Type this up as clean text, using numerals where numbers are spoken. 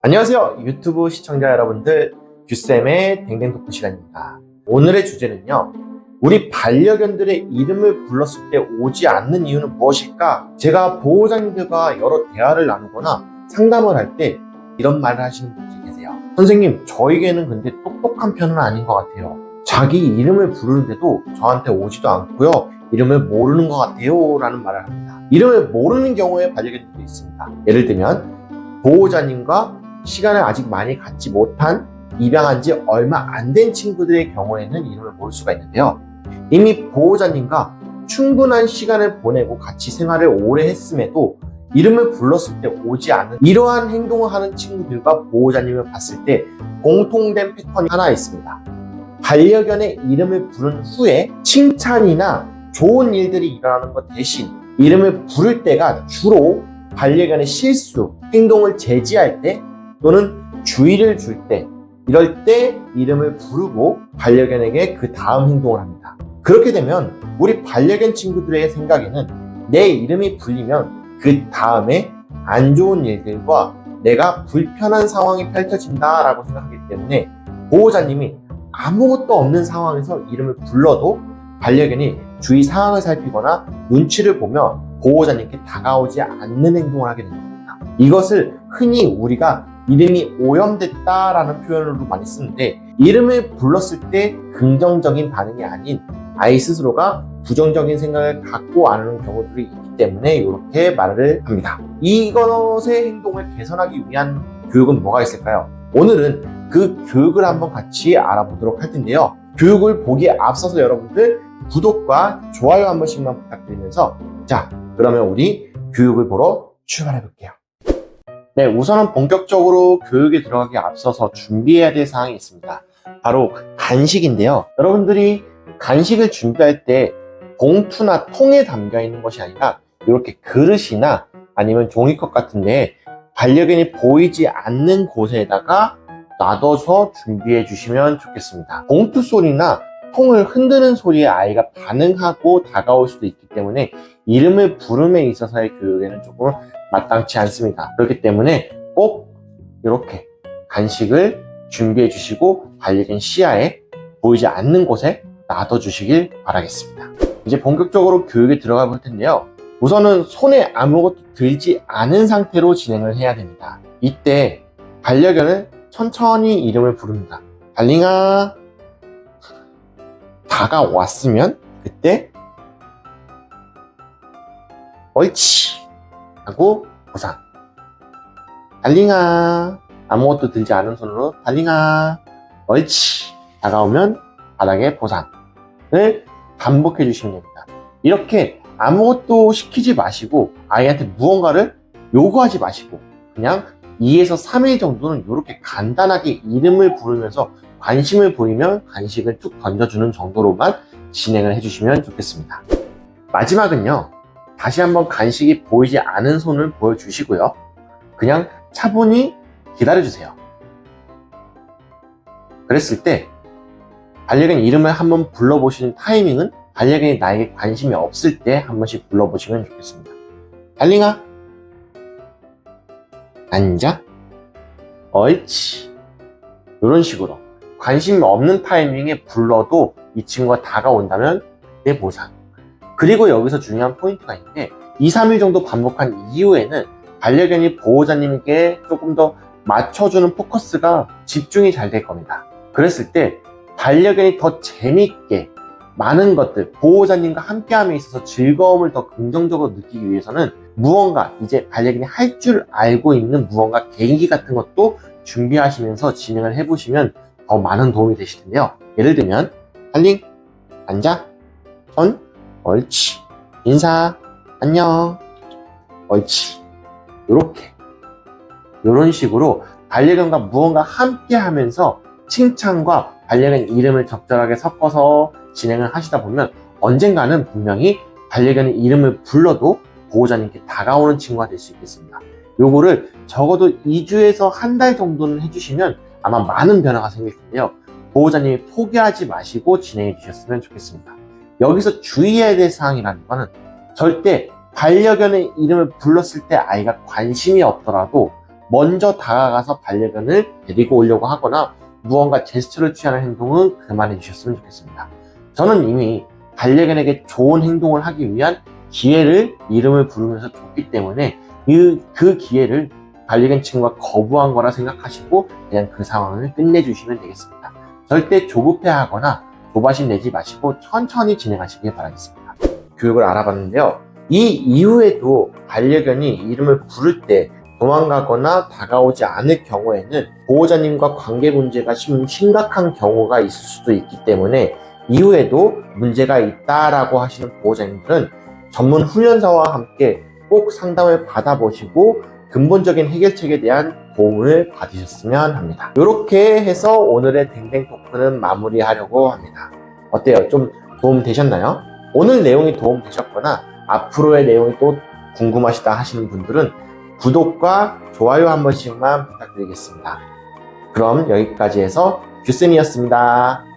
안녕하세요. 유튜브 시청자 여러분들, 규쌤의 댕댕토크 시간입니다. 오늘의 주제는요, 우리 반려견들의 이름을 불렀을 때 오지 않는 이유는 무엇일까? 제가 보호자님들과 여러 대화를 나누거나 상담을 할 때 이런 말을 하시는 분들이 계세요. 선생님, 저희 개는 근데 똑똑한 편은 아닌 것 같아요. 자기 이름을 부르는데도 저한테 오지도 않고요, 이름을 모르는 것 같아요 라는 말을 합니다. 이름을 모르는 경우에 반려견들도 있습니다. 예를 들면 보호자님과 시간을 아직 많이 갖지 못한 입양한 지 얼마 안 된 친구들의 경우에는 이름을 모를 수가 있는데요. 이미 보호자님과 충분한 시간을 보내고 같이 생활을 오래 했음에도 이름을 불렀을 때 오지 않는 이러한 행동을 하는 친구들과 보호자님을 봤을 때 공통된 패턴이 하나 있습니다. 반려견의 이름을 부른 후에 칭찬이나 좋은 일들이 일어나는 것 대신 이름을 부를 때가 주로 반려견의 실수, 행동을 제지할 때 또는 주의를 줄 때, 이럴 때 이름을 부르고 반려견에게 그 다음 행동을 합니다. 그렇게 되면 우리 반려견 친구들의 생각에는 내 이름이 불리면 그 다음에 안 좋은 일들과 내가 불편한 상황이 펼쳐진다라고 생각하기 때문에 보호자님이 아무것도 없는 상황에서 이름을 불러도 반려견이 주위 상황을 살피거나 눈치를 보며 보호자님께 다가오지 않는 행동을 하게 됩니다. 이것을 흔히 우리가 이름이 오염됐다라는 표현으로 많이 쓰는데, 이름을 불렀을 때 긍정적인 반응이 아닌 아이 스스로가 부정적인 생각을 갖고 아는 경우들이 있기 때문에 이렇게 말을 합니다. 이것의 행동을 개선하기 위한 교육은 뭐가 있을까요? 오늘은 그 교육을 한번 같이 알아보도록 할 텐데요. 교육을 보기에 앞서서 여러분들 구독과 좋아요 한 번씩만 부탁드리면서, 자, 그러면 우리 교육을 보러 출발해 볼게요. 네, 우선은 본격적으로 교육에 들어가기 앞서서 준비해야 될 사항이 있습니다. 바로 간식인데요. 여러분들이 간식을 준비할 때 봉투나 통에 담겨 있는 것이 아니라 이렇게 그릇이나 아니면 종이컵 같은데 반려견이 보이지 않는 곳에다가 놔둬서 준비해 주시면 좋겠습니다. 봉투 소리나 통을 흔드는 소리에 아이가 반응하고 다가올 수도 있기 때문에 이름을 부름에 있어서의 교육에는 조금 마땅치 않습니다. 그렇기 때문에 꼭 이렇게 간식을 준비해 주시고 반려견 시야에 보이지 않는 곳에 놔둬 주시길 바라겠습니다. 이제 본격적으로 교육에 들어가 볼 텐데요. 우선은 손에 아무것도 들지 않은 상태로 진행을 해야 됩니다. 이때 반려견을 천천히 이름을 부릅니다. 달링아. 다가왔으면 그때 옳지 하고 보상. 달링아. 아무것도 들지 않은 손으로 달링아. 옳지. 다가오면 바닥에 보상을 반복해 주시면 됩니다. 이렇게 아무것도 시키지 마시고 아이한테 무언가를 요구하지 마시고 그냥 2에서 3일 정도는 이렇게 간단하게 이름을 부르면서 관심을 보이면 간식을 툭 던져주는 정도로만 진행을 해주시면 좋겠습니다. 마지막은요, 다시 한번 간식이 보이지 않은 손을 보여주시고요. 그냥 차분히 기다려주세요. 그랬을 때 반려견 이름을 한번 불러보시는 타이밍은 반려견이 나에게 관심이 없을 때 한 번씩 불러보시면 좋겠습니다. 달링아. 앉아. 옳지. 이런 식으로 관심이 없는 타이밍에 불러도 이 친구가 다가온다면 내 보상. 그리고 여기서 중요한 포인트가 있는데 2, 3일 정도 반복한 이후에는 반려견이 보호자님께 조금 더 맞춰주는 포커스가 집중이 잘 될 겁니다. 그랬을 때 반려견이 더 재미있게 많은 것들, 보호자님과 함께함에 있어서 즐거움을 더 긍정적으로 느끼기 위해서는 무언가 이제 반려견이 할 줄 알고 있는 무언가 개인기 같은 것도 준비하시면서 진행을 해보시면 더 많은 도움이 되실 텐데요. 예를 들면 달링, 앉아, 손, 옳지, 인사, 안녕, 옳지. 이런 식으로 반려견과 무언가 함께 하면서 칭찬과 반려견 이름을 적절하게 섞어서 진행을 하시다 보면 언젠가는 분명히 반려견의 이름을 불러도 보호자님께 다가오는 친구가 될 수 있겠습니다. 요거를 적어도 2주에서 한 달 정도는 해주시면 아마 많은 변화가 생길 텐데요. 보호자님이 포기하지 마시고 진행해 주셨으면 좋겠습니다. 여기서 주의해야 될 사항이라는 거는 절대 반려견의 이름을 불렀을 때 아이가 관심이 없더라도 먼저 다가가서 반려견을 데리고 오려고 하거나 무언가 제스처를 취하는 행동은 그만해 주셨으면 좋겠습니다. 저는 이미 반려견에게 좋은 행동을 하기 위한 기회를 이름을 부르면서 줬기 때문에 그 기회를 반려견 친구가 거부한 거라 생각하시고 그냥 그 상황을 끝내주시면 되겠습니다. 절대 조급해하거나 조바심 내지 마시고 천천히 진행하시길 바라겠습니다. 교육을 알아봤는데요. 이 이후에도 반려견이 이름을 부를 때 도망가거나 다가오지 않을 경우에는 보호자님과 관계 문제가 심각한 경우가 있을 수도 있기 때문에 이후에도 문제가 있다라고 하시는 보호자님들은 전문 훈련사와 함께 꼭 상담을 받아보시고 근본적인 해결책에 대한 도움을 받으셨으면 합니다. 이렇게 해서 오늘의 댕댕 토크는 마무리하려고 합니다. 어때요? 좀 도움 되셨나요? 오늘 내용이 도움 되셨거나 앞으로의 내용이 또 궁금하시다 하시는 분들은 구독과 좋아요 한 번씩만 부탁드리겠습니다. 그럼 여기까지 해서 규쌤이었습니다.